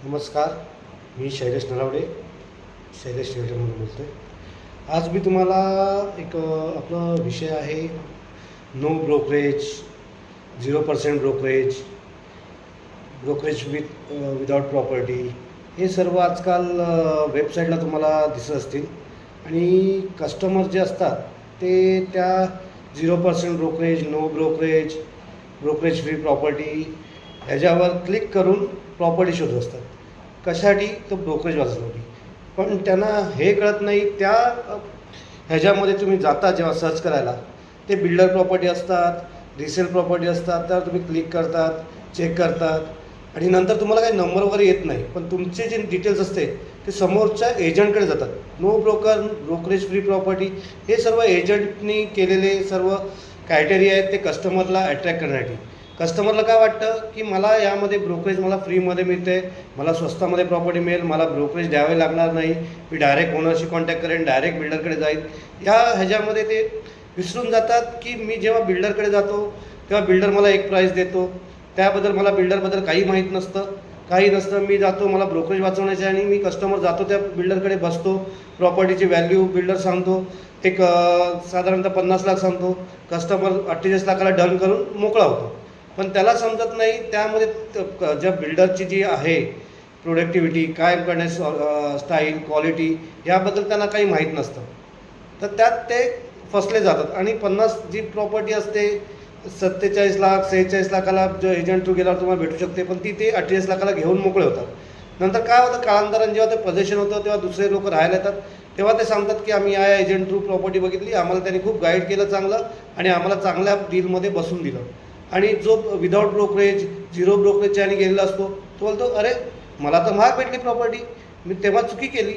नमस्कार. मी शैलेश नलावडे, शैलेश रिअल्टरमधून बोलतो आहे. आज मी तुम्हाला आपला विषय आहे no brokerage, 0% brokerage, brokerage without property. हे सर्व आजकाल वेबसाईटला तुम्हाला दिसत असतील आणि कस्टमर जे असतात ते त्या 0% brokerage, no brokerage, brokerage free property ह्याच्यावर क्लिक करून प्रॉपर्टी शोधत असतात. कशासाठी? तर ब्रोकरेज वाचण्यासाठी. पण त्यांना हे कळत नाही, त्या ह्याच्यामध्ये तुम्ही जाता जेव्हा सर्च करायला, ते बिल्डर प्रॉपर्टी असतात, रिसेल प्रॉपर्टी असतात. त्यावर तुम्ही क्लिक करतात, चेक करतात आणि नंतर तुम्हाला काही नंबर वगैरे येत नाही, पण तुमचे जे डिटेल्स असते ते समोरच्या एजंटकडे जातात. नो ब्रोकरेज फ्री प्रॉपर्टी हे सर्व एजंटनी केलेले सर्व क्रायटेरिया आहेत ते कस्टमरला अट्रॅक्ट करण्यासाठी. कस्टमरला काय वाटतं की मला यामध्ये ब्रोकरेज मला फ्रीमध्ये मिळते, मला स्वस्तामध्ये प्रॉपर्टी मिळेल, मला ब्रोकरेज द्यावे लागणार नाही, मी डायरेक्ट ओनरशी कॉन्टॅक्ट करेन, डायरेक्ट बिल्डरकडे जाईल. या ह्याच्यामध्ये ते विसरून जातात की मी जेव्हा बिल्डरकडे जातो तेव्हा बिल्डर मला एक प्राईस देतो, त्याबद्दल मला बिल्डरबद्दल काही माहीत नसतं. मी जातो, मला ब्रोकरेज वाचवण्याचे आणि मी कस्टमर जातो त्या बिल्डरकडे बसतो, प्रॉपर्टीची व्हॅल्यू बिल्डर सांगतो, साधारणतः 50 लाख सांगतो, कस्टमर 48 लाखाला डन करून मोकळा होतो. पण त्याला समजत नाही त्यामध्ये ज्या बिल्डरची जी आहे प्रोडक्टिव्हिटी, काय करण्याची स्टाईल, क्वालिटी याबद्दल त्यांना काही माहीत नसतं. तर त्यात ते फसले जातात आणि 50 जी प्रॉपर्टी असते 47 लाख 46 लाखाला जो एजंट थ्रू गेल्यावर तुम्हाला भेटू शकते, पण ते 48 लाखाला घेऊन मोकळे होतात. नंतर काय होतं, कालांतराने जेव्हा ते पोझिशन होतं तेव्हा दुसरे लोक राहायला येतात, तेव्हा ते सांगतात की आम्ही या एजंट थ्रू प्रॉपर्टी बघितली, आम्हाला त्यांनी खूप गाईड केलं चांगलं आणि आम्हाला चांगल्या डीलमध्ये बसून दिलं. आणि जो विदाऊट ब्रोकरेज, 0 ब्रोकरेजच्या आणि गेलेला असतो तो बोलतो, अरे मला तर महाग भेटली प्रॉपर्टी, मी तेव्हा चुकी केली.